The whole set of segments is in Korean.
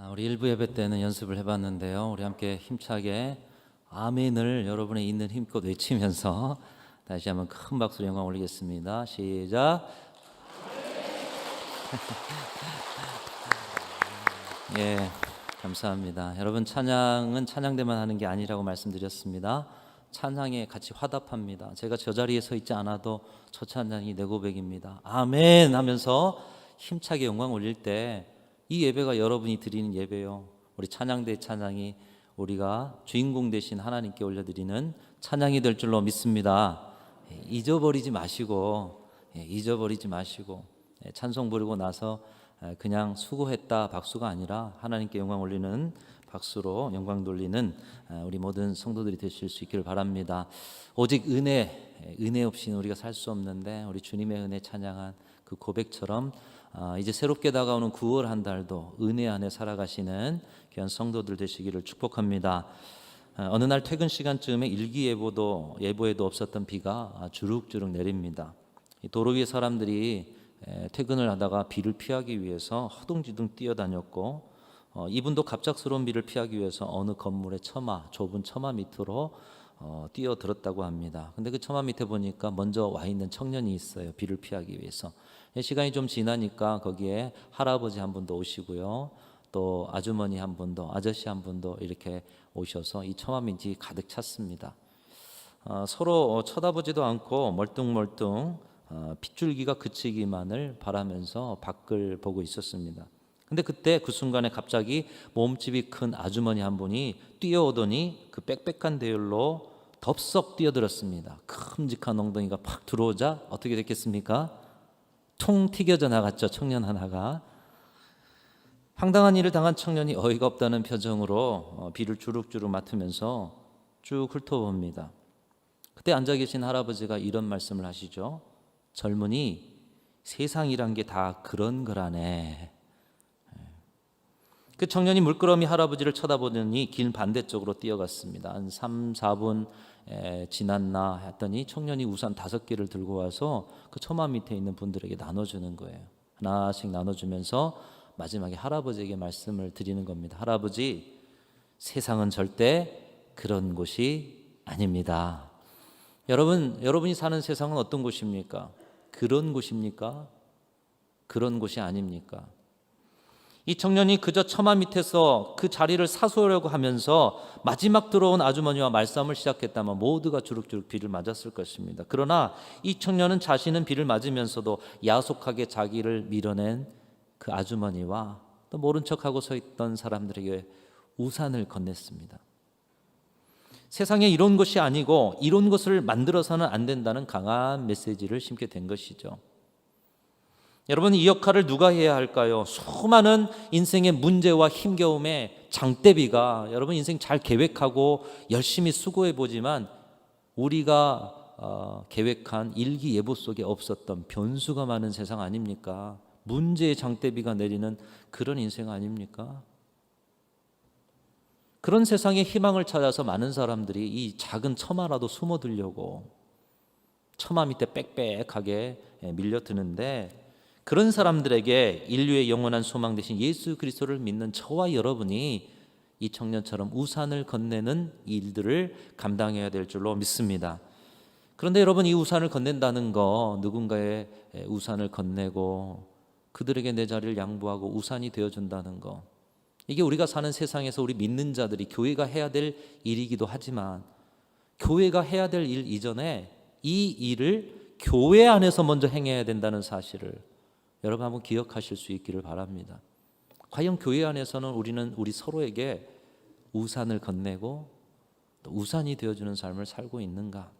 우리 일부 예배 때는 연습을 해봤는데요. 우리 함께 힘차게 아멘을 여러분의 있는 힘껏 외치면서 다시 한번 큰 박수로 영광 올리겠습니다. 시작. 예, 감사합니다. 여러분, 찬양은 찬양대만 하는 게 아니라고 말씀드렸습니다. 찬양에 같이 화답합니다. 제가 저 자리에 서 있지 않아도 저 찬양이 내 고백입니다. 아멘 하면서 힘차게 영광 올릴 때 이 예배가 여러분이 드리는 예배요. 우리 찬양대 찬양이 우리가 주인공 되신 하나님께 올려드리는 찬양이 될 줄로 믿습니다. 잊어버리지 마시고 찬송 부르고 나서 그냥 수고했다 박수가 아니라 하나님께 영광 올리는 박수로 영광 돌리는 우리 모든 성도들이 되실 수 있기를 바랍니다. 오직 은혜 없이는 우리가 살 수 없는데 우리 주님의 은혜 찬양한 그 고백처럼 이제 새롭게 다가오는 9월 한 달도 은혜 안에 살아가시는 귀한 성도들 되시기를 축복합니다. 어느 날 퇴근 시간쯤에 일기예보에도 없었던 비가 주룩주룩 내립니다. 도로 위에 사람들이 퇴근을 하다가 비를 피하기 위해서 허둥지둥 뛰어다녔고 이분도 갑작스러운 비를 피하기 위해서 어느 건물의 좁은 처마 밑으로 뛰어들었다고 합니다. 근데 그 처마 밑에 보니까 먼저 와 있는 청년이 있어요. 비를 피하기 위해서. 시간이 좀 지나니까 거기에 할아버지 한 분도 오시고요. 또 아주머니 한 분도, 아저씨 한 분도 이렇게 오셔서 이 처마 밑이 가득 찼습니다. 서로 쳐다보지도 않고 멀뚱멀뚱 빗줄기가 그치기만을 바라면서 밖을 보고 있었습니다. 근데 그때 그 순간에 갑자기 몸집이 큰 아주머니 한 분이 뛰어오더니 그 빽빽한 대열로 덥석 뛰어들었습니다. 큼직한 엉덩이가 팍 들어오자 어떻게 됐겠습니까? 통 튀겨져 나갔죠. 청년 하나가. 황당한 일을 당한 청년이 어이가 없다는 표정으로 비를 주룩주룩 맡으면서 쭉 훑어봅니다. 그때 앉아 계신 할아버지가 이런 말씀을 하시죠. 젊은이, 세상이란 게 다 그런 거라네. 그 청년이 물끄러미 할아버지를 쳐다보더니 길 반대쪽으로 뛰어갔습니다. 한 3, 4분 지났나 했더니 청년이 우산 5개를 들고 와서 그 처마 밑에 있는 분들에게 나눠주는 거예요. 하나씩 나눠주면서 마지막에 할아버지에게 말씀을 드리는 겁니다. 할아버지, 세상은 절대 그런 곳이 아닙니다. 여러분이 사는 세상은 어떤 곳입니까? 그런 곳입니까? 그런 곳이 아닙니까? 이 청년이 그저 처마 밑에서 그 자리를 사수하려고 하면서 마지막 들어온 아주머니와 말싸움을 시작했다면 모두가 주룩주룩 비를 맞았을 것입니다. 그러나 이 청년은 자신은 비를 맞으면서도 야속하게 자기를 밀어낸 그 아주머니와 또 모른 척하고 서 있던 사람들에게 우산을 건넸습니다. 세상에 이런 것이 아니고 이런 것을 만들어서는 안 된다는 강한 메시지를 심게 된 것이죠. 여러분, 이 역할을 누가 해야 할까요? 수많은 인생의 문제와 힘겨움의 장대비가 여러분 인생 잘 계획하고 열심히 수고해 보지만 우리가 계획한 일기예보 속에 없었던 변수가 많은 세상 아닙니까? 문제의 장대비가 내리는 그런 인생 아닙니까? 그런 세상에 희망을 찾아서 많은 사람들이 이 작은 처마라도 숨어들려고 처마 밑에 빽빽하게 밀려드는데 그런 사람들에게 인류의 영원한 소망 되신 예수 그리스도를 믿는 저와 여러분이 이 청년처럼 우산을 건네는 일들을 감당해야 될 줄로 믿습니다. 그런데 여러분, 이 우산을 건넨다는 거, 누군가의 우산을 건네고 그들에게 내 자리를 양보하고 우산이 되어준다는 거, 이게 우리가 사는 세상에서 우리 믿는 자들이 교회가 해야 될 일이기도 하지만 교회가 해야 될 일 이전에 이 일을 교회 안에서 먼저 행해야 된다는 사실을 여러분 한번 기억하실 수 있기를 바랍니다. 과연 교회 안에서는 우리는 우리 서로에게 우산을 건네고 또 우산이 되어주는 삶을 살고 있는가?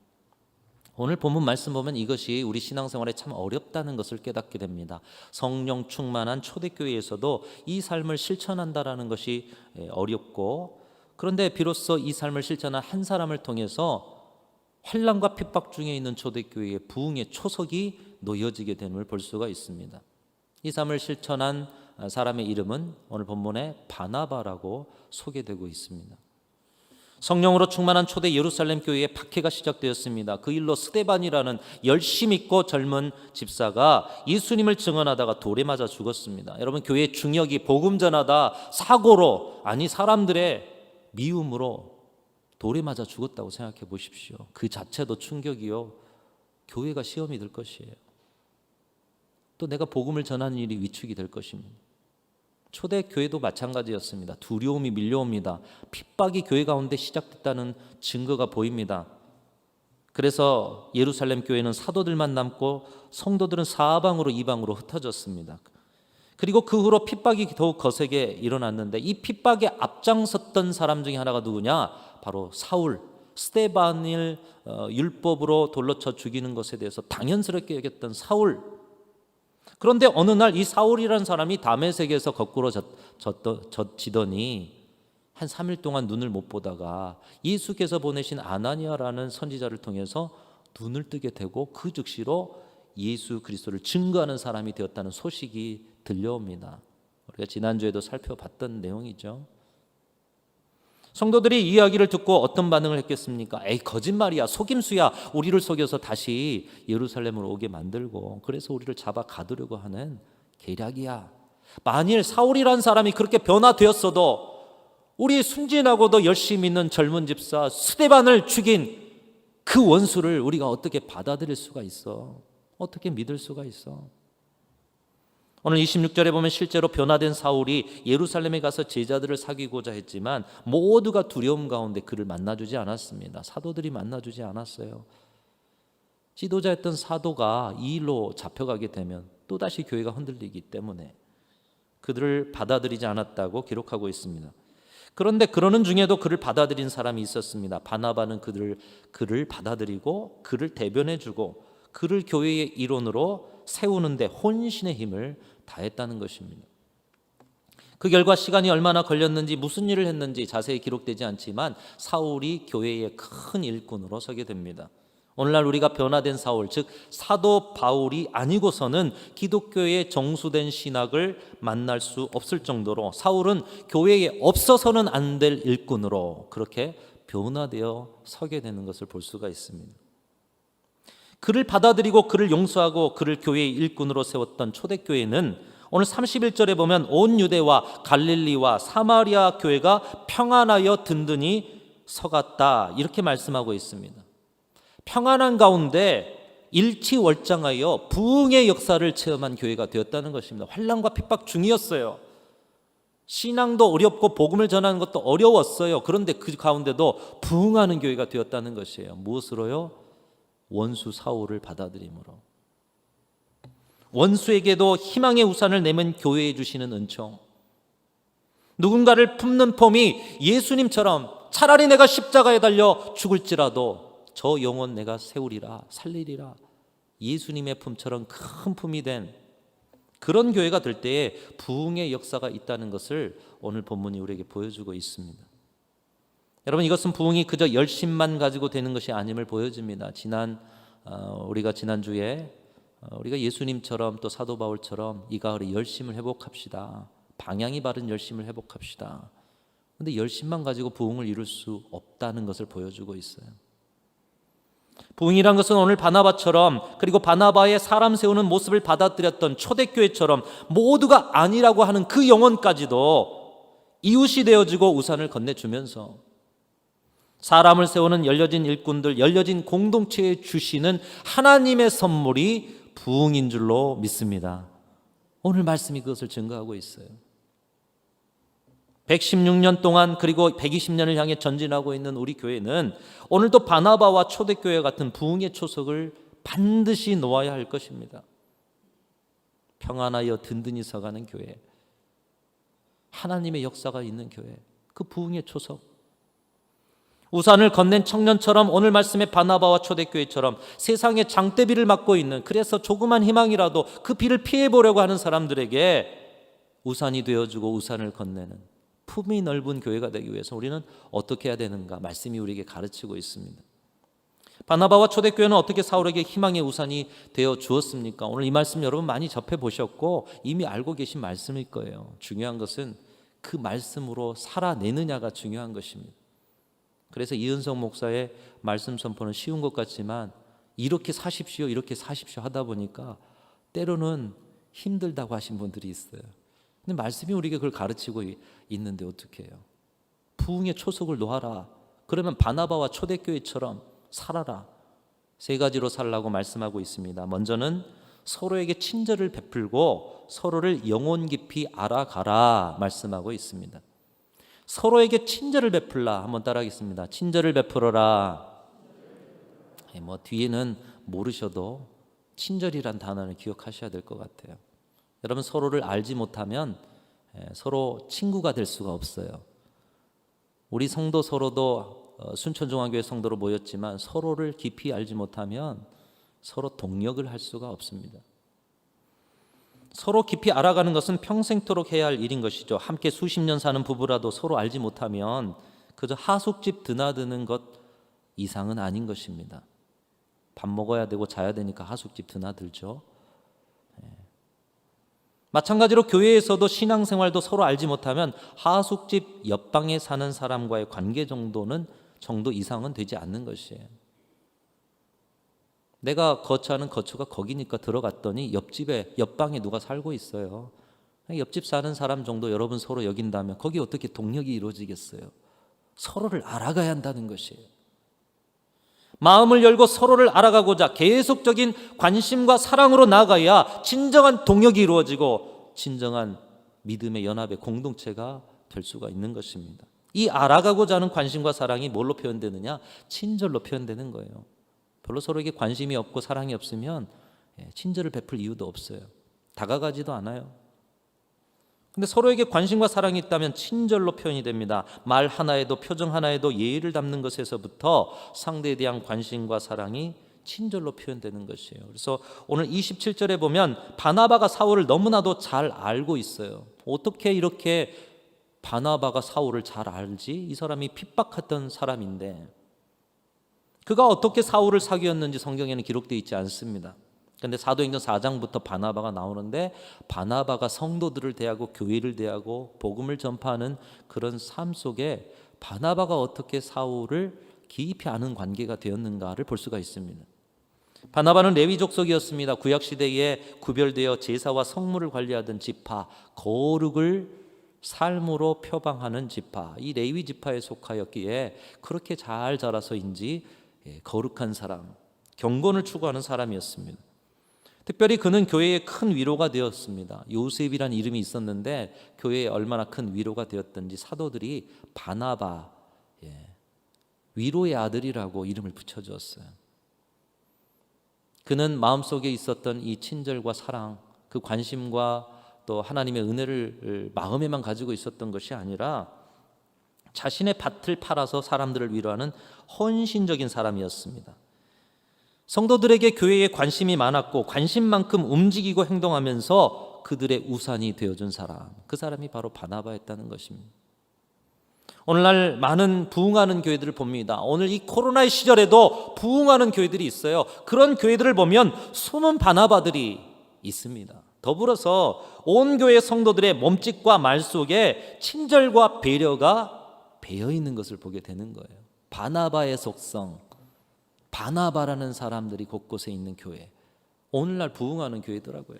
오늘 본문 말씀 보면 이것이 우리 신앙생활에 참 어렵다는 것을 깨닫게 됩니다. 성령 충만한 초대교회에서도 이 삶을 실천한다라는 것이 어렵고, 그런데 비로소 이 삶을 실천한 한 사람을 통해서 환난과 핍박 중에 있는 초대교회의 부흥의 초석이 놓여지게 됨을 볼 수가 있습니다. 이 삶을 실천한 사람의 이름은 오늘 본문에 바나바라고 소개되고 있습니다. 성령으로 충만한 초대 예루살렘 교회의 박해가 시작되었습니다. 그 일로 스데반이라는 열심 있고 젊은 집사가 예수님을 증언하다가 돌에 맞아 죽었습니다. 여러분, 교회의 중역이 복음 전하다 사고로, 아니 사람들의 미움으로 돌에 맞아 죽었다고 생각해 보십시오. 그 자체도 충격이요, 교회가 시험이 될 것이에요. 또 내가 복음을 전하는 일이 위축이 될 것입니다. 초대교회도 마찬가지였습니다. 두려움이 밀려옵니다. 핍박이 교회 가운데 시작됐다는 증거가 보입니다. 그래서 예루살렘 교회는 사도들만 남고 성도들은 사방으로 이방으로 흩어졌습니다. 그리고 그 후로 핍박이 더욱 거세게 일어났는데, 이 핍박에 앞장섰던 사람 중에 하나가 누구냐? 바로 사울, 스데반을 율법으로 돌로 쳐 죽이는 것에 대해서 당연스럽게 여겼던 사울. 그런데 어느 날 이 사울이라는 사람이 다메섹에서 거꾸로 젖히더니 한 3일 동안 눈을 못 보다가 예수께서 보내신 아나니아라는 선지자를 통해서 눈을 뜨게 되고 그 즉시로 예수 그리스도를 증거하는 사람이 되었다는 소식이 들려옵니다. 우리가 지난주에도 살펴봤던 내용이죠. 성도들이 이 이야기를 듣고 어떤 반응을 했겠습니까? 에이, 거짓말이야, 속임수야, 우리를 속여서 다시 예루살렘으로 오게 만들고 그래서 우리를 잡아 가두려고 하는 계략이야. 만일 사울이라는 사람이 그렇게 변화되었어도 우리 순진하고도 열심히 있는 젊은 집사 스데반을 죽인 그 원수를 우리가 어떻게 받아들일 수가 있어? 어떻게 믿을 수가 있어? 오늘 26절에 보면 실제로 변화된 사울이 예루살렘에 가서 제자들을 사귀고자 했지만 모두가 두려움 가운데 그를 만나주지 않았습니다. 사도들이 만나주지 않았어요. 지도자였던 사도가 이 일로 잡혀가게 되면 또다시 교회가 흔들리기 때문에 그들을 받아들이지 않았다고 기록하고 있습니다. 그런데 그러는 중에도 그를 받아들인 사람이 있었습니다. 바나바는 그를 받아들이고 그를 대변해주고 그를 교회의 일원으로 세우는데 혼신의 힘을 다했다는 것입니다. 그 결과 시간이 얼마나 걸렸는지 무슨 일을 했는지 자세히 기록되지 않지만 사울이 교회의 큰 일꾼으로 서게 됩니다. 오늘날 우리가 변화된 사울, 즉 사도 바울이 아니고서는 기독교의 정수된 신학을 만날 수 없을 정도로 사울은 교회에 없어서는 안 될 일꾼으로 그렇게 변화되어 서게 되는 것을 볼 수가 있습니다. 그를 받아들이고 그를 용서하고 그를 교회의 일꾼으로 세웠던 초대교회는 오늘 31절에 보면 온 유대와 갈릴리와 사마리아 교회가 평안하여 든든히 서갔다, 이렇게 말씀하고 있습니다. 평안한 가운데 일치월장하여 부흥의 역사를 체험한 교회가 되었다는 것입니다. 환난과 핍박 중이었어요. 신앙도 어렵고 복음을 전하는 것도 어려웠어요. 그런데 그 가운데도 부흥하는 교회가 되었다는 것이에요. 무엇으로요? 원수 사울을 받아들임으로. 원수에게도 희망의 우산을 내면 교회에 주시는 은총. 누군가를 품는 폼이 예수님처럼 차라리 내가 십자가에 달려 죽을지라도 저 영혼 내가 세우리라, 살리리라, 예수님의 품처럼 큰 품이 된 그런 교회가 될 때에 부흥의 역사가 있다는 것을 오늘 본문이 우리에게 보여주고 있습니다. 여러분, 이것은 부흥이 그저 열심만 가지고 되는 것이 아님을 보여줍니다. 우리가 지난주에 우리가 예수님처럼 또 사도 바울처럼 이 가을에 열심을 회복합시다. 방향이 바른 열심을 회복합시다. 그런데 열심만 가지고 부흥을 이룰 수 없다는 것을 보여주고 있어요. 부흥이란 것은 오늘 바나바처럼, 그리고 바나바의 사람 세우는 모습을 받아들였던 초대교회처럼 모두가 아니라고 하는 그 영혼까지도 이웃이 되어주고 우산을 건네주면서 사람을 세우는 열려진 일꾼들, 열려진 공동체에 주시는 하나님의 선물이 부흥인 줄로 믿습니다. 오늘 말씀이 그것을 증거하고 있어요. 116년 동안 그리고 120년을 향해 전진하고 있는 우리 교회는 오늘도 바나바와 초대교회 같은 부흥의 초석을 반드시 놓아야 할 것입니다. 평안하여 든든히 서가는 교회, 하나님의 역사가 있는 교회, 그 부흥의 초석. 우산을 건넨 청년처럼 오늘 말씀의 바나바와 초대교회처럼 세상의 장대비를 맞고 있는, 그래서 조그만 희망이라도 그 비를 피해보려고 하는 사람들에게 우산이 되어주고 우산을 건네는 품이 넓은 교회가 되기 위해서 우리는 어떻게 해야 되는가, 말씀이 우리에게 가르치고 있습니다. 바나바와 초대교회는 어떻게 사울에게 희망의 우산이 되어 주었습니까? 오늘 이 말씀 여러분 많이 접해보셨고 이미 알고 계신 말씀일 거예요. 중요한 것은 그 말씀으로 살아내느냐가 중요한 것입니다. 그래서 이은성 목사의 말씀 선포는 쉬운 것 같지만 이렇게 사십시오, 이렇게 사십시오 하다 보니까 때로는 힘들다고 하신 분들이 있어요. 근데 말씀이 우리에게 그걸 가르치고 있는데 어떻게 해요? 부흥의 초석을 놓아라. 그러면 바나바와 초대교회처럼 살아라. 세 가지로 살라고 말씀하고 있습니다. 먼저는 서로에게 친절을 베풀고 서로를 영혼 깊이 알아가라 말씀하고 있습니다. 서로에게 친절을 베풀라. 한번 따라하겠습니다. 친절을 베풀어라. 뒤에는 모르셔도 친절이란 단어를 기억하셔야 될 것 같아요. 여러분, 서로를 알지 못하면 서로 친구가 될 수가 없어요. 우리 성도 서로도 순천중앙교회 성도로 모였지만 서로를 깊이 알지 못하면 서로 동력을 할 수가 없습니다. 서로 깊이 알아가는 것은 평생토록 해야 할 일인 것이죠. 함께 수십 년 사는 부부라도 서로 알지 못하면 그저 하숙집 드나드는 것 이상은 아닌 것입니다. 밥 먹어야 되고 자야 되니까 하숙집 드나들죠. 마찬가지로 교회에서도 신앙생활도 서로 알지 못하면 하숙집 옆방에 사는 사람과의 관계 정도 이상은 되지 않는 것이에요. 내가 거처하는 거처가 거기니까 들어갔더니 옆방에 누가 살고 있어요. 옆집 사는 사람 정도 여러분 서로 여긴다면 거기 어떻게 동력이 이루어지겠어요? 서로를 알아가야 한다는 것이에요. 마음을 열고 서로를 알아가고자 계속적인 관심과 사랑으로 나아가야 진정한 동력이 이루어지고 진정한 믿음의 연합의 공동체가 될 수가 있는 것입니다. 이 알아가고자 하는 관심과 사랑이 뭘로 표현되느냐? 친절로 표현되는 거예요. 별로 서로에게 관심이 없고 사랑이 없으면 친절을 베풀 이유도 없어요. 다가가지도 않아요. 근데 서로에게 관심과 사랑이 있다면 친절로 표현이 됩니다. 말 하나에도 표정 하나에도 예의를 담는 것에서부터 상대에 대한 관심과 사랑이 친절로 표현되는 것이에요. 그래서 오늘 27절에 보면 바나바가 사울을 너무나도 잘 알고 있어요. 어떻게 이렇게 바나바가 사울을 잘 알지? 이 사람이 핍박했던 사람인데 그가 어떻게 사울을 사귀었는지 성경에는 기록되어 있지 않습니다. 그런데 사도행전 4장부터 바나바가 나오는데 바나바가 성도들을 대하고 교회를 대하고 복음을 전파하는 그런 삶 속에 바나바가 어떻게 사울을 깊이 아는 관계가 되었는가를 볼 수가 있습니다. 바나바는 레위 족속이었습니다. 구약 시대에 구별되어 제사와 성물을 관리하던 지파, 거룩을 삶으로 표방하는 지파, 이 레위 지파에 속하였기에 그렇게 잘 자라서인지 거룩한 사람, 경건을 추구하는 사람이었습니다. 특별히 그는 교회에 큰 위로가 되었습니다. 요셉이라는 이름이 있었는데 교회에 얼마나 큰 위로가 되었던지 사도들이 바나바, 위로의 아들이라고 이름을 붙여주었어요. 그는 마음속에 있었던 이 친절과 사랑, 그 관심과 또 하나님의 은혜를 마음에만 가지고 있었던 것이 아니라 자신의 밭을 팔아서 사람들을 위로하는 헌신적인 사람이었습니다. 성도들에게 교회에 관심이 많았고 관심만큼 움직이고 행동하면서 그들의 우산이 되어준 사람, 그 사람이 바로 바나바였다는 것입니다. 오늘날 많은 부흥하는 교회들을 봅니다. 오늘 이 코로나의 시절에도 부흥하는 교회들이 있어요. 그런 교회들을 보면 숨은 바나바들이 있습니다. 더불어서 온 교회 성도들의 몸짓과 말 속에 친절과 배려가 배어 있는 것을 보게 되는 거예요. 바나바의 속성, 바나바라는 사람들이 곳곳에 있는 교회, 오늘날 부흥하는 교회더라고요.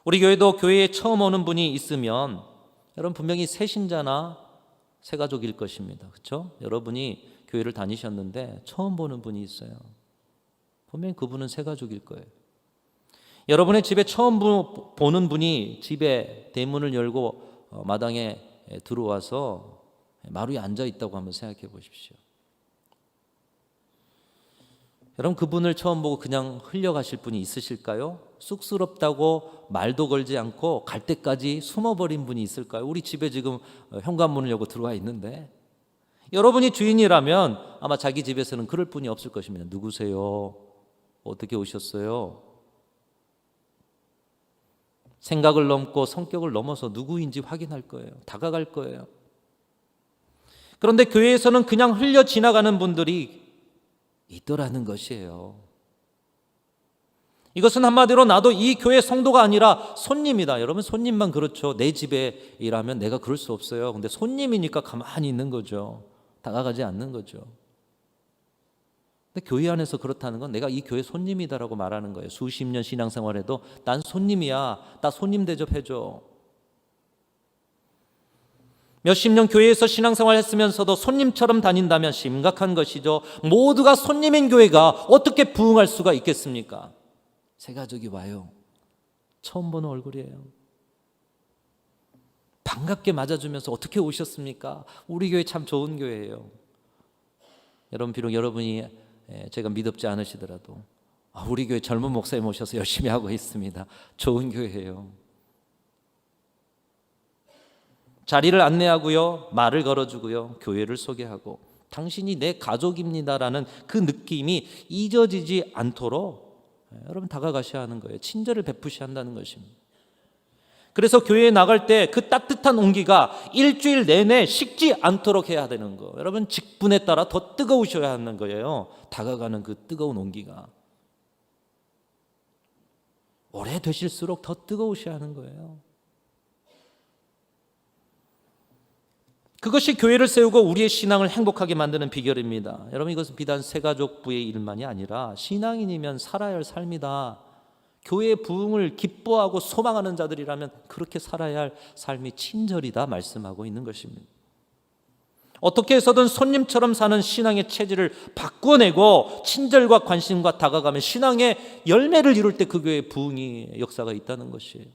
우리 교회도 교회에 처음 오는 분이 있으면 여러분 분명히 새신자나 새가족일 것입니다. 그렇죠? 여러분이 교회를 다니셨는데 처음 보는 분이 있어요. 분명히 그분은 새가족일 거예요. 여러분의 집에 처음 보는 분이 집에 대문을 열고 마당에 들어와서 마루에 앉아 있다고 한번 생각해 보십시오. 여러분 그분을 처음 보고 그냥 흘려가실 분이 있으실까요? 쑥스럽다고 말도 걸지 않고 갈 때까지 숨어버린 분이 있을까요? 우리 집에 지금 현관문을 열고 들어와 있는데 여러분이 주인이라면 아마 자기 집에서는 그럴 분이 없을 것입니다. 누구세요? 어떻게 오셨어요? 생각을 넘고 성격을 넘어서 누구인지 확인할 거예요. 다가갈 거예요. 그런데 교회에서는 그냥 흘려 지나가는 분들이 있더라는 것이에요. 이것은 한마디로 나도 이 교회 성도가 아니라 손님이다. 여러분 손님만 그렇죠. 내 집에 일하면 내가 그럴 수 없어요. 근데 손님이니까 가만히 있는 거죠. 다가가지 않는 거죠. 근데 교회 안에서 그렇다는 건 내가 이 교회 손님이다라고 말하는 거예요. 수십 년 신앙생활해도 난 손님이야. 나 손님 대접해줘. 몇십 년 교회에서 신앙생활 했으면서도 손님처럼 다닌다면 심각한 것이죠. 모두가 손님인 교회가 어떻게 부흥할 수가 있겠습니까? 새 가족이 와요. 처음 보는 얼굴이에요. 반갑게 맞아주면서 어떻게 오셨습니까? 우리 교회 참 좋은 교회예요. 여러분, 비록 여러분이 제가 믿음지 않으시더라도 우리 교회 젊은 목사님 오셔서 열심히 하고 있습니다. 좋은 교회예요. 자리를 안내하고요, 말을 걸어주고요, 교회를 소개하고 당신이 내 가족입니다라는 그 느낌이 잊어지지 않도록 여러분 다가가셔야 하는 거예요. 친절을 베푸셔야 한다는 것입니다. 그래서 교회에 나갈 때 그 따뜻한 온기가 일주일 내내 식지 않도록 해야 되는 거. 여러분, 직분에 따라 더 뜨거우셔야 하는 거예요. 다가가는 그 뜨거운 온기가 오래 되실수록 더 뜨거우셔야 하는 거예요. 그것이 교회를 세우고 우리의 신앙을 행복하게 만드는 비결입니다. 여러분, 이것은 비단 새가족부의 일만이 아니라 신앙인이면 살아야 할 삶이다. 교회의 부흥을 기뻐하고 소망하는 자들이라면 그렇게 살아야 할 삶이 친절이다 말씀하고 있는 것입니다. 어떻게 해서든 손님처럼 사는 신앙의 체질을 바꿔내고 친절과 관심과 다가가면 신앙의 열매를 이룰 때 그 교회의 부흥의 역사가 있다는 것이에요.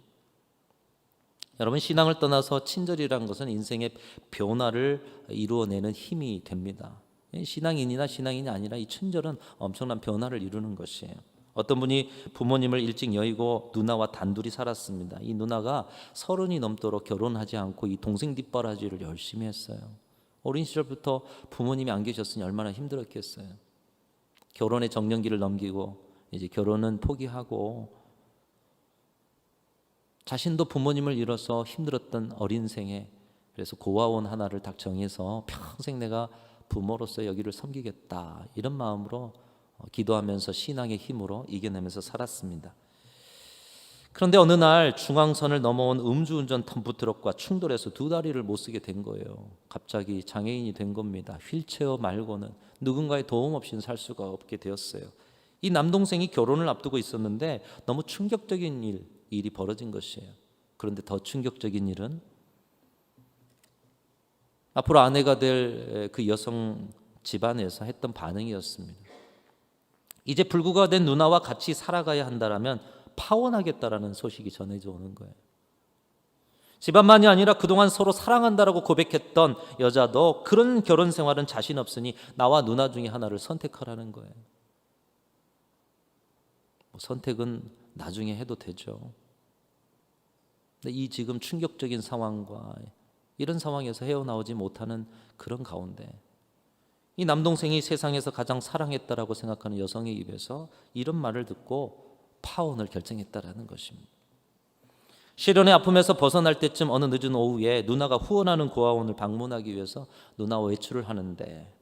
여러분, 신앙을 떠나서 친절이라는 것은 인생의 변화를 이루어내는 힘이 됩니다. 신앙인이나 신앙인이 아니라 이 친절은 엄청난 변화를 이루는 것이에요. 어떤 분이 부모님을 일찍 여의고 누나와 단둘이 살았습니다. 이 누나가 30이 넘도록 결혼하지 않고 이 동생 뒷바라지를 열심히 했어요. 어린 시절부터 부모님이 안 계셨으니 얼마나 힘들었겠어요. 결혼의 정년기를 넘기고 이제 결혼은 포기하고 자신도 부모님을 잃어서 힘들었던 어린 생에 그래서 고아원 하나를 딱 정해서 평생 내가 부모로서 여기를 섬기겠다 이런 마음으로 기도하면서 신앙의 힘으로 이겨내면서 살았습니다. 그런데 어느 날 중앙선을 넘어온 음주운전 덤프트럭과 충돌해서 두 다리를 못 쓰게 된 거예요. 갑자기 장애인이 된 겁니다. 휠체어 말고는 누군가의 도움 없이는 살 수가 없게 되었어요. 이 남동생이 결혼을 앞두고 있었는데 너무 충격적인 일이 벌어진 것이에요. 그런데 더 충격적인 일은 앞으로 아내가 될 그 여성 집안에서 했던 반응이었습니다. 이제 불구가 된 누나와 같이 살아가야 한다라면 파혼하겠다라는 소식이 전해져 오는 거예요. 집안만이 아니라 그동안 서로 사랑한다라고 고백했던 여자도 그런 결혼 생활은 자신 없으니 나와 누나 중에 하나를 선택하라는 거예요. 선택은 나중에 해도 되죠. 근데 이 지금 충격적인 상황과 이런 상황에서 헤어나오지 못하는 그런 가운데 이 남동생이 세상에서 가장 사랑했다라고 생각하는 여성의 입에서 이런 말을 듣고 파혼을 결정했다라는 것입니다. 시련의 아픔에서 벗어날 때쯤 어느 늦은 오후에 누나가 후원하는 고아원을 방문하기 위해서 누나와 외출을 하는데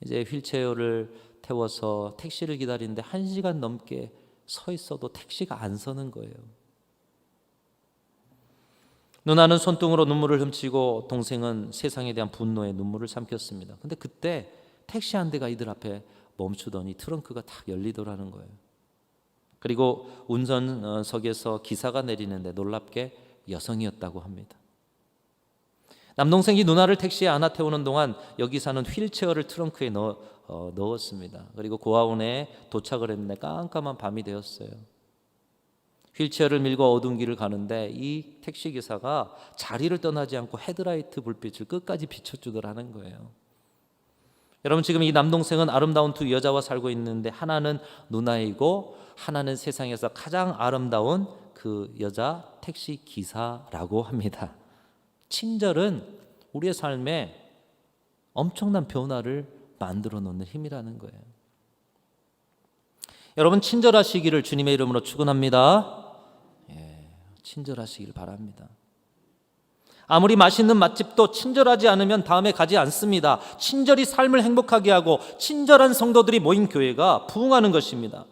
이제 휠체어를 태워서 택시를 기다리는데 1시간 넘게 서 있어도 택시가 안 서는 거예요. 누나는 손등으로 눈물을 훔치고 동생은 세상에 대한 분노에 눈물을 삼켰습니다. 근데 그때 택시 한 대가 이들 앞에 멈추더니 트렁크가 탁 열리더라는 거예요. 그리고 운전석에서 기사가 내리는데 놀랍게 여성이었다고 합니다. 남동생이 누나를 택시에 안아 태우는 동안 여기사는 휠체어를 트렁크에 넣었습니다. 그리고 고아원에 도착을 했는데 깜깜한 밤이 되었어요. 휠체어를 밀고 어두운 길을 가는데 이 택시기사가 자리를 떠나지 않고 헤드라이트 불빛을 끝까지 비춰주더라는 거예요. 여러분, 지금 이 남동생은 아름다운 두 여자와 살고 있는데 하나는 누나이고 하나는 세상에서 가장 아름다운 그 여자 택시 기사라고 합니다. 친절은 우리의 삶에 엄청난 변화를 만들어 놓는 힘이라는 거예요. 여러분, 친절하시기를 주님의 이름으로 축원합니다. 친절하시길 바랍니다. 아무리 맛있는 맛집도 친절하지 않으면 다음에 가지 않습니다. 친절이 삶을 행복하게 하고 친절한 성도들이 모인 교회가 부흥하는 것입니다.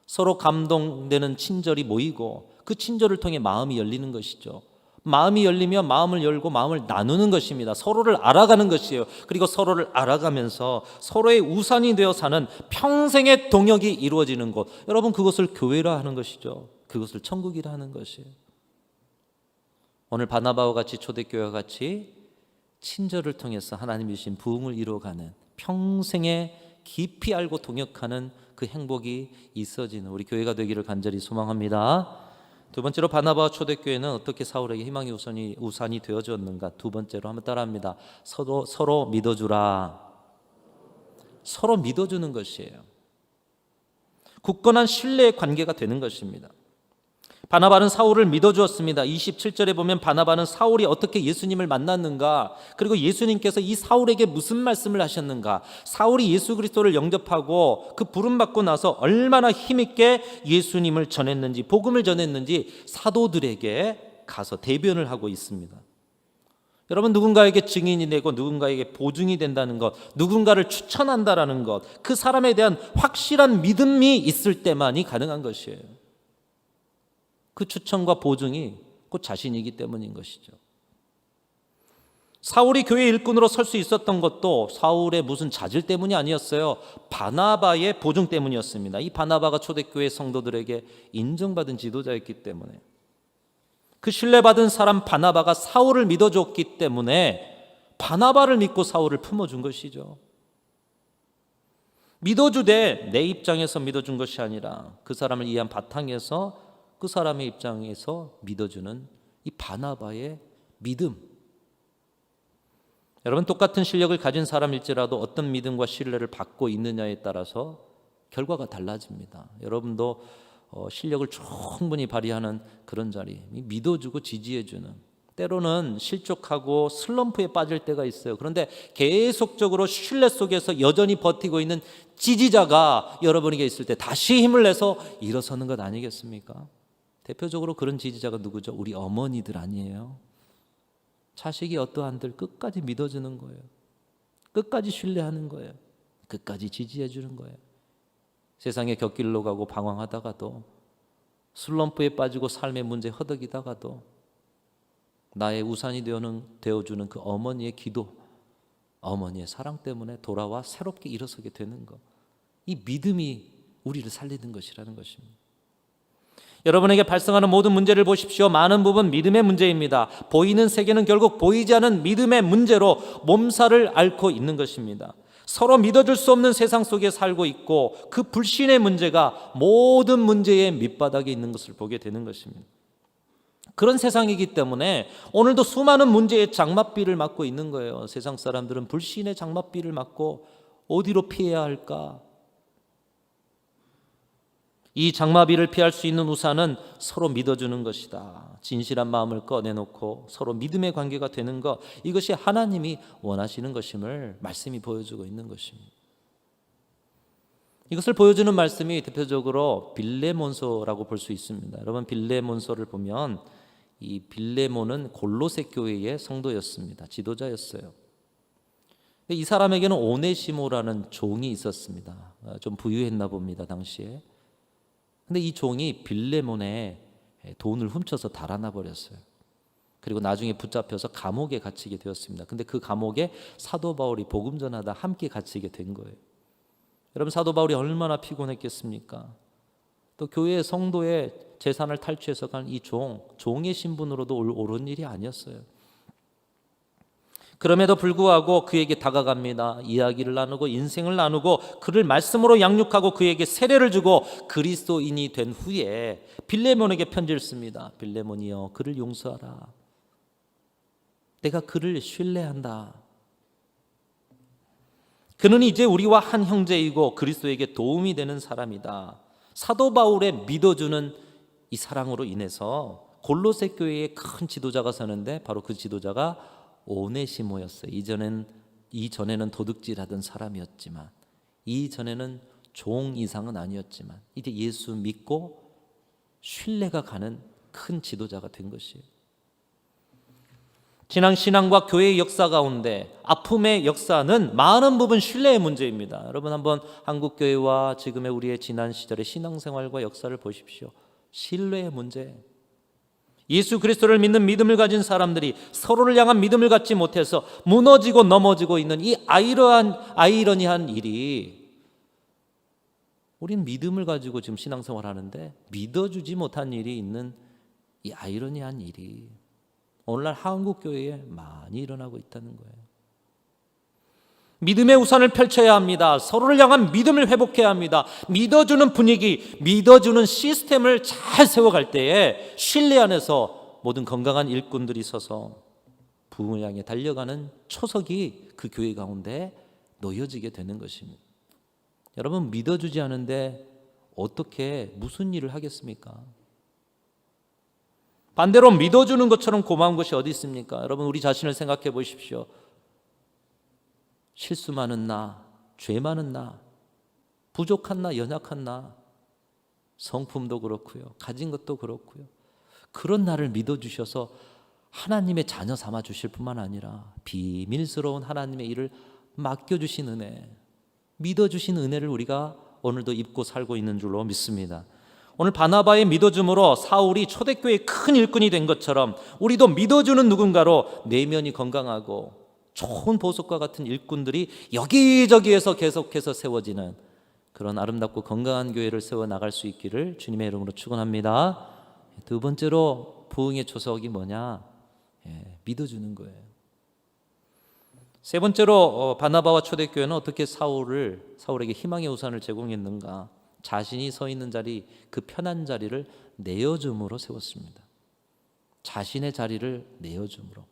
서로 감동되는 친절이 모이고 그 친절을 통해 마음이 열리는 것이죠. 마음이 열리면 마음을 열고 마음을 나누는 것입니다. 서로를 알아가는 것이에요. 그리고 서로를 알아가면서 서로의 우산이 되어 사는 평생의 동역이 이루어지는 곳, 여러분 그것을 교회라 하는 것이죠. 그것을 천국이라 하는 것이에요. 오늘 바나바와 같이 초대교회와 같이 친절을 통해서 하나님이 주신 부흥을 이루어가는, 평생에 깊이 알고 동역하는 그 행복이 있어지는 우리 교회가 되기를 간절히 소망합니다. 두 번째로 바나바와 초대교회는 어떻게 사울에게 희망의 우산이 되어줬는가? 두 번째로 한번 따라합니다. 서로 믿어주라. 서로 믿어주는 것이에요. 굳건한 신뢰의 관계가 되는 것입니다. 바나바는 사울을 믿어주었습니다. 27절에 보면 바나바는 사울이 어떻게 예수님을 만났는가, 그리고 예수님께서 이 사울에게 무슨 말씀을 하셨는가, 사울이 예수 그리스도를 영접하고 그 부름받고 나서 얼마나 힘있게 예수님을 전했는지, 복음을 전했는지 사도들에게 가서 대변을 하고 있습니다. 여러분, 누군가에게 증인이 되고 누군가에게 보증이 된다는 것, 누군가를 추천한다라는 것, 그 사람에 대한 확실한 믿음이 있을 때만이 가능한 것이에요. 그 추천과 보증이 곧 자신이기 때문인 것이죠. 사울이 교회 일꾼으로 설 수 있었던 것도 사울의 무슨 자질 때문이 아니었어요. 바나바의 보증 때문이었습니다. 이 바나바가 초대교회 성도들에게 인정받은 지도자였기 때문에, 그 신뢰받은 사람 바나바가 사울을 믿어줬기 때문에 바나바를 믿고 사울을 품어준 것이죠. 믿어주되 내 입장에서 믿어준 것이 아니라 그 사람을 이해한 바탕에서 그 사람의 입장에서 믿어주는 이 바나바의 믿음. 여러분, 똑같은 실력을 가진 사람일지라도 어떤 믿음과 신뢰를 받고 있느냐에 따라서 결과가 달라집니다. 여러분도 실력을 충분히 발휘하는 그런 자리, 믿어주고 지지해주는, 때로는 실족하고 슬럼프에 빠질 때가 있어요. 그런데 계속적으로 신뢰 속에서 여전히 버티고 있는 지지자가 여러분에게 있을 때 다시 힘을 내서 일어서는 것 아니겠습니까? 대표적으로 그런 지지자가 누구죠? 우리 어머니들 아니에요? 자식이 어떠한들 끝까지 믿어주는 거예요. 끝까지 신뢰하는 거예요. 끝까지 지지해 주는 거예요. 세상의 곁길로 가고 방황하다가도, 슬럼프에 빠지고 삶의 문제 허덕이다가도 나의 우산이 되어주는 그 어머니의 기도, 어머니의 사랑 때문에 돌아와 새롭게 일어서게 되는 것, 이 믿음이 우리를 살리는 것이라는 것입니다. 여러분에게 발생하는 모든 문제를 보십시오. 많은 부분 믿음의 문제입니다. 보이는 세계는 결국 보이지 않은 믿음의 문제로 몸살을 앓고 있는 것입니다. 서로 믿어줄 수 없는 세상 속에 살고 있고, 그 불신의 문제가 모든 문제의 밑바닥에 있는 것을 보게 되는 것입니다. 그런 세상이기 때문에 오늘도 수많은 문제의 장맛비를 맞고 있는 거예요. 세상 사람들은 불신의 장맛비를 맞고 어디로 피해야 할까? 이 장마비를 피할 수 있는 우산은 서로 믿어주는 것이다. 진실한 마음을 꺼내놓고 서로 믿음의 관계가 되는 것, 이것이 하나님이 원하시는 것임을 말씀이 보여주고 있는 것입니다. 이것을 보여주는 말씀이 대표적으로 빌레몬서라고 볼 수 있습니다. 여러분, 빌레몬서를 보면 이 빌레몬은 골로새 교회의 성도였습니다. 지도자였어요. 이 사람에게는 오네시모라는 종이 있었습니다. 좀 부유했나 봅니다, 당시에. 근데 이 종이 빌레몬의 돈을 훔쳐서 달아나 버렸어요. 그리고 나중에 붙잡혀서 감옥에 갇히게 되었습니다. 근데 그 감옥에 사도 바울이 복음 전하다 함께 갇히게 된 거예요. 여러분, 사도 바울이 얼마나 피곤했겠습니까? 또 교회의 성도의 재산을 탈취해서 간 이 종의 신분으로도 옳은 일이 아니었어요. 그럼에도 불구하고 그에게 다가갑니다. 이야기를 나누고 인생을 나누고 그를 말씀으로 양육하고 그에게 세례를 주고 그리스도인이 된 후에 빌레몬에게 편지를 씁니다. 빌레몬이여, 그를 용서하라. 내가 그를 신뢰한다. 그는 이제 우리와 한 형제이고 그리스도에게 도움이 되는 사람이다. 사도 바울의 믿어주는 이 사랑으로 인해서 골로새 교회에 큰 지도자가 서는데, 바로 그 지도자가 오네시모였어요. 이전에는 도둑질하던 사람이었지만, 이전에는 종 이상은 아니었지만, 이제 예수 믿고 신뢰가 가는 큰 지도자가 된 것이에요. 지난 신앙과 교회의 역사 가운데 아픔의 역사는 많은 부분 신뢰의 문제입니다. 여러분, 한번 한국교회와 지금의 우리의 지난 시절의 신앙생활과 역사를 보십시오. 신뢰의 문제. 예수 그리스도를 믿는 믿음을 가진 사람들이 서로를 향한 믿음을 갖지 못해서 무너지고 넘어지고 있는 이 아이러니한 일이, 우린 믿음을 가지고 지금 신앙생활 하는데 믿어주지 못한 일이 있는 이 아이러니한 일이 오늘날 한국 교회에 많이 일어나고 있다는 거예요. 믿음의 우산을 펼쳐야 합니다. 서로를 향한 믿음을 회복해야 합니다. 믿어주는 분위기, 믿어주는 시스템을 잘 세워갈 때에 신뢰 안에서 모든 건강한 일꾼들이 서서 부흥을 향해 달려가는 초석이 그 교회 가운데 놓여지게 되는 것입니다. 여러분, 믿어주지 않은데 어떻게 무슨 일을 하겠습니까? 반대로 믿어주는 것처럼 고마운 것이 어디 있습니까? 여러분, 우리 자신을 생각해 보십시오. 실수 많은 나, 죄 많은 나, 부족한 나, 연약한 나, 성품도 그렇고요, 가진 것도 그렇고요, 그런 나를 믿어주셔서 하나님의 자녀 삼아 주실 뿐만 아니라 비밀스러운 하나님의 일을 맡겨주신 은혜, 믿어주신 은혜를 우리가 오늘도 입고 살고 있는 줄로 믿습니다. 오늘 바나바의 믿어줌으로 사울이 초대교회의 큰 일꾼이 된 것처럼 우리도 믿어주는 누군가로 내면이 건강하고 좋은 보석과 같은 일꾼들이 여기저기에서 계속해서 세워지는 그런 아름답고 건강한 교회를 세워나갈 수 있기를 주님의 이름으로 축원합니다. 두 번째로 부흥의 초석이 뭐냐? 믿어주는 거예요. 세 번째로 바나바와 초대교회는 어떻게 사울에게 희망의 우산을 제공했는가? 자신이 서 있는 자리, 그 편한 자리를 내어줌으로 세웠습니다. 자신의 자리를 내어줌으로.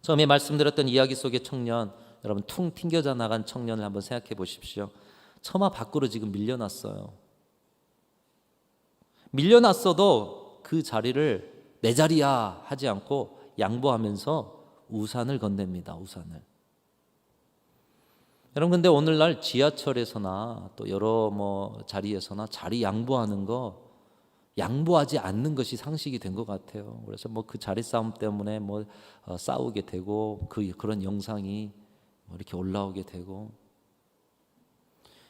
처음에 말씀드렸던 이야기 속의 청년, 여러분 퉁 튕겨져 나간 청년을 한번 생각해 보십시오. 처마 밖으로 지금 밀려났어요. 밀려났어도 그 자리를 내 자리야 하지 않고 양보하면서 우산을 건넵니다. 우산을. 여러분, 근데 오늘날 지하철에서나 또 여러 자리에서나 자리 양보하는 거, 양보하지 않는 것이 상식이 된 것 같아요. 그래서 그 자리 싸움 때문에 싸우게 되고 그런 영상이 이렇게 올라오게 되고.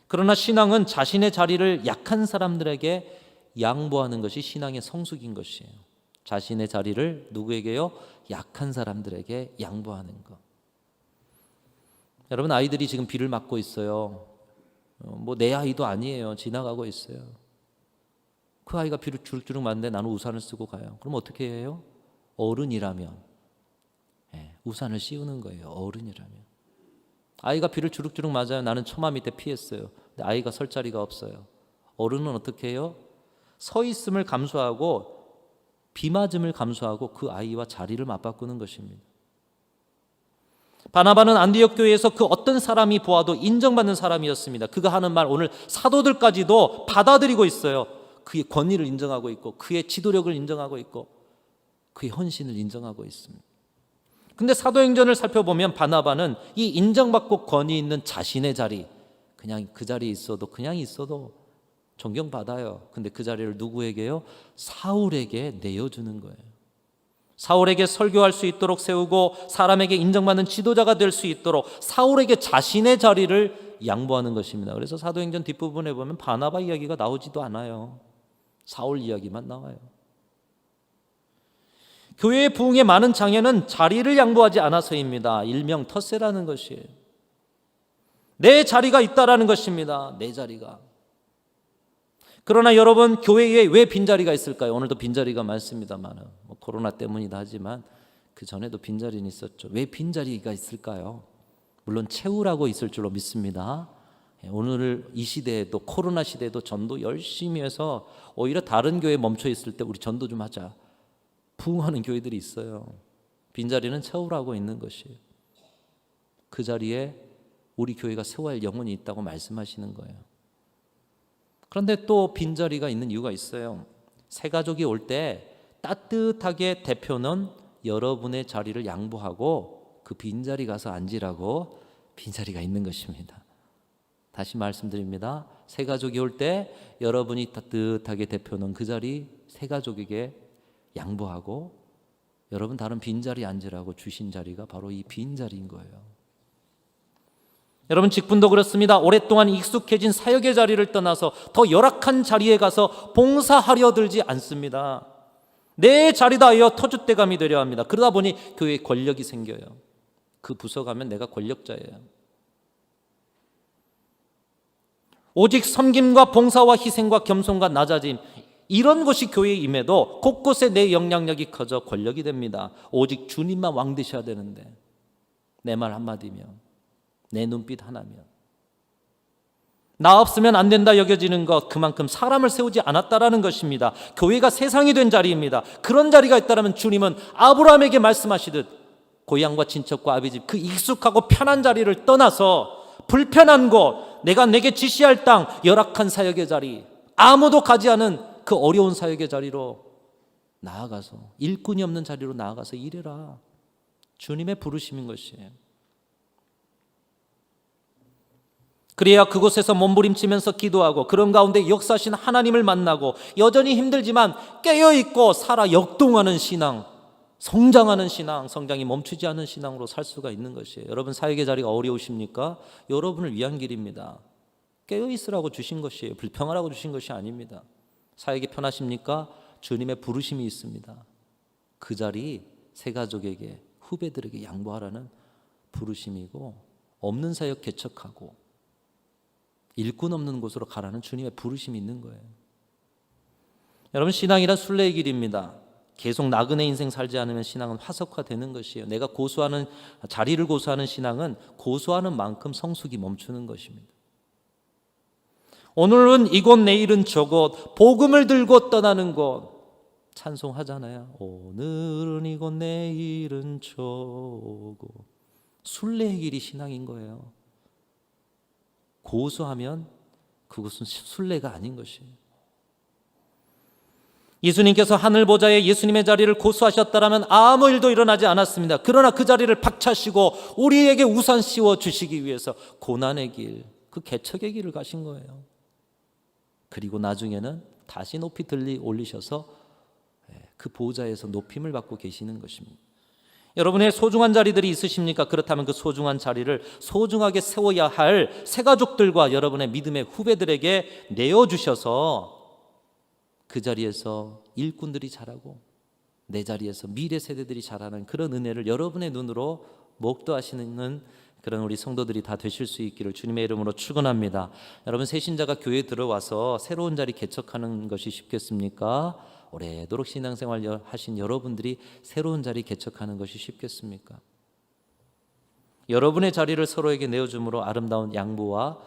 그러나 신앙은 자신의 자리를 약한 사람들에게 양보하는 것이 신앙의 성숙인 것이에요. 자신의 자리를 누구에게요? 약한 사람들에게 양보하는 것. 여러분, 아이들이 지금 비를 맞고 있어요. 내 아이도 아니에요. 지나가고 있어요. 그 아이가 비를 주룩주룩 맞는데 나는 우산을 쓰고 가요. 그럼 어떻게 해요? 어른이라면 우산을 씌우는 거예요. 어른이라면. 아이가 비를 주룩주룩 맞아요. 나는 처마 밑에 피했어요. 근데 아이가 설 자리가 없어요. 어른은 어떻게 해요? 서 있음을 감수하고 비 맞음을 감수하고 그 아이와 자리를 맞바꾸는 것입니다. 바나바는 안디옥 교회에서 그 어떤 사람이 보아도 인정받는 사람이었습니다. 그가 하는 말 오늘 사도들까지도 받아들이고 있어요. 그의 권위를 인정하고 있고 그의 지도력을 인정하고 있고 그의 헌신을 인정하고 있습니다. 근데 사도행전을 살펴보면 바나바는 이 인정받고 권위 있는 자신의 자리, 그냥 그 자리에 있어도 그냥 있어도 존경받아요. 근데 그 자리를 누구에게요? 사울에게 내어주는 거예요. 사울에게 설교할 수 있도록 세우고 사람에게 인정받는 지도자가 될 수 있도록 사울에게 자신의 자리를 양보하는 것입니다. 그래서 사도행전 뒷부분에 보면 바나바 이야기가 나오지도 않아요. 사울 이야기만 나와요. 교회의 부흥의 많은 장애는 자리를 양보하지 않아서입니다. 일명 텃세라는 것이에요. 내 자리가 있다라는 것입니다. 내 자리가. 그러나 여러분, 교회에 왜 빈자리가 있을까요? 오늘도 빈자리가 많습니다만 코로나 때문이다 하지만 그 전에도 빈자리는 있었죠. 왜 빈자리가 있을까요? 물론 채우라고 있을 줄로 믿습니다. 오늘 이 시대에도 코로나 시대에도 전도 열심히 해서 오히려 다른 교회에 멈춰 있을 때 우리 전도 좀 하자 부흥하는 교회들이 있어요. 빈자리는 채우라고 있는 것이에요. 그 자리에 우리 교회가 세워야 할 영혼이 있다고 말씀하시는 거예요. 그런데 또 빈자리가 있는 이유가 있어요. 새 가족이 올 때 따뜻하게 대표는 여러분의 자리를 양보하고 그 빈자리 가서 앉으라고 빈자리가 있는 것입니다. 다시 말씀드립니다. 새 가족이 올 때 여러분이 따뜻하게 대표는 그 자리 새 가족에게 양보하고 여러분 다른 빈자리 앉으라고 주신 자리가 바로 이 빈자리인 거예요. 여러분, 직분도 그렇습니다. 오랫동안 익숙해진 사역의 자리를 떠나서 더 열악한 자리에 가서 봉사하려 들지 않습니다. 내 자리다 하여 터줏대감이 되려 합니다. 그러다 보니 교회에 권력이 생겨요. 그 부서 가면 내가 권력자예요. 오직 섬김과 봉사와 희생과 겸손과 낮아짐, 이런 것이 교회에 임해도 곳곳에 내 영향력이 커져 권력이 됩니다. 오직 주님만 왕 되셔야 되는데, 내 말 한마디면, 내 눈빛 하나면, 나 없으면 안 된다 여겨지는 것, 그만큼 사람을 세우지 않았다라는 것입니다. 교회가 세상이 된 자리입니다. 그런 자리가 있다면 주님은 아브라함에게 말씀하시듯 고향과 친척과 아비집, 그 익숙하고 편한 자리를 떠나서 불편한 곳, 내게 지시할 땅, 열악한 사역의 자리, 아무도 가지 않은 그 어려운 사역의 자리로 나아가서, 일꾼이 없는 자리로 나아가서 일해라. 주님의 부르심인 것이에요. 그래야 그곳에서 몸부림치면서 기도하고 그런 가운데 역사하신 하나님을 만나고 여전히 힘들지만 깨어있고 살아 역동하는 신앙, 성장하는 신앙, 성장이 멈추지 않은 신앙으로 살 수가 있는 것이에요. 여러분, 사역의 자리가 어려우십니까? 여러분을 위한 길입니다. 깨어있으라고 주신 것이에요. 불평하라고 주신 것이 아닙니다. 사역이 편하십니까? 주님의 부르심이 있습니다. 그 자리 새 가족에게, 후배들에게 양보하라는 부르심이고, 없는 사역 개척하고 일꾼 없는 곳으로 가라는 주님의 부르심이 있는 거예요. 여러분, 신앙이란 순례의 길입니다. 계속 나그네 인생 살지 않으면 신앙은 화석화되는 것이에요. 내가 고수하는, 자리를 고수하는 신앙은 고수하는 만큼 성숙이 멈추는 것입니다. 오늘은 이곳, 내일은 저곳, 복음을 들고 떠나는 곳 찬송하잖아요. 오늘은 이곳, 내일은 저곳. 순례의 길이 신앙인 거예요. 고수하면 그것은 순례가 아닌 것이에요. 예수님께서 하늘 보좌에 예수님의 자리를 고수하셨다면 아무 일도 일어나지 않았습니다. 그러나 그 자리를 박차시고 우리에게 우산 씌워 주시기 위해서 고난의 길, 그 개척의 길을 가신 거예요. 그리고 나중에는 다시 높이 올리셔서 그 보좌에서 높임을 받고 계시는 것입니다. 여러분의 소중한 자리들이 있으십니까? 그렇다면 그 소중한 자리를 소중하게 세워야 할 새가족들과 여러분의 믿음의 후배들에게 내어주셔서 그 자리에서 일꾼들이 자라고 내 자리에서 미래 세대들이 자라는 그런 은혜를 여러분의 눈으로 목도하시는 그런 우리 성도들이 다 되실 수 있기를 주님의 이름으로 축원합니다. 여러분, 새신자가 교회에 들어와서 새로운 자리 개척하는 것이 쉽겠습니까? 오래도록 신앙생활 하신 여러분들이 새로운 자리 개척하는 것이 쉽겠습니까? 여러분의 자리를 서로에게 내어줌으로 아름다운 양보와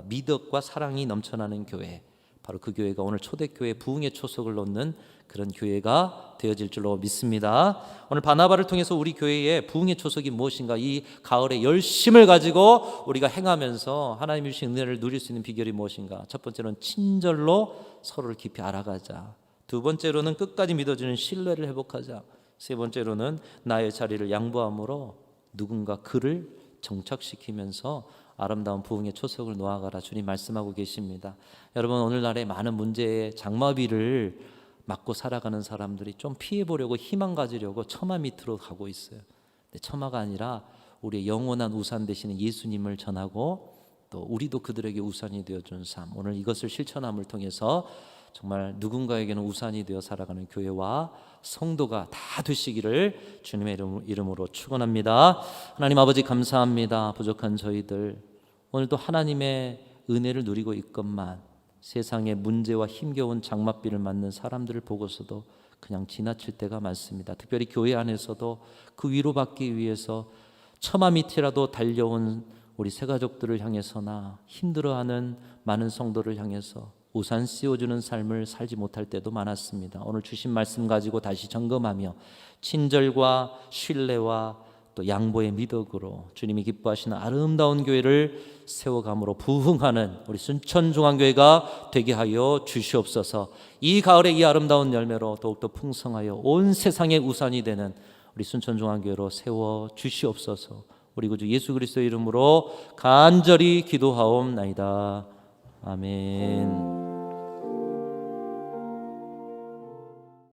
미덕과 사랑이 넘쳐나는 교회, 바로 그 교회가 오늘 초대교회 부흥의 초석을 놓는 그런 교회가 되어질 줄로 믿습니다. 오늘 바나바를 통해서 우리 교회의 부흥의 초석이 무엇인가, 이 가을의 열심을 가지고 우리가 행하면서 하나님이 주신 은혜를 누릴 수 있는 비결이 무엇인가? 첫 번째로는 친절로 서로를 깊이 알아가자. 두 번째로는 끝까지 믿어주는 신뢰를 회복하자. 세 번째로는 나의 자리를 양보함으로 누군가 그를 정착시키면서 아름다운 부흥의 초석을 놓아가라. 주님 말씀하고 계십니다. 여러분, 오늘날의 많은 문제의 장마비를 맞고 살아가는 사람들이 좀 피해보려고 희망 가지려고 처마 밑으로 가고 있어요. 근데 처마가 아니라 우리의 영원한 우산 되시는 예수님을 전하고 또 우리도 그들에게 우산이 되어준 삶, 오늘 이것을 실천함을 통해서 정말 누군가에게는 우산이 되어 살아가는 교회와 성도가 다 되시기를 주님의 이름으로 축원합니다. 하나님 아버지, 감사합니다. 부족한 저희들 오늘도 하나님의 은혜를 누리고 있건만 세상의 문제와 힘겨운 장맛비를 맞는 사람들을 보고서도 그냥 지나칠 때가 많습니다. 특별히 교회 안에서도 그 위로받기 위해서 처마 밑이라도 달려온 우리 새가족들을 향해서나 힘들어하는 많은 성도를 향해서 우산 씌워주는 삶을 살지 못할 때도 많았습니다. 오늘 주신 말씀 가지고 다시 점검하며 친절과 신뢰와 또 양보의 미덕으로 주님이 기뻐하시는 아름다운 교회를 세워감으로 부흥하는 우리 순천중앙교회가 되게 하여 주시옵소서. 이 가을의 이 아름다운 열매로 더욱더 풍성하여 온 세상의 우산이 되는 우리 순천중앙교회로 세워 주시옵소서. 우리 구주 예수 그리스도의 이름으로 간절히 기도하옵나이다. 아멘.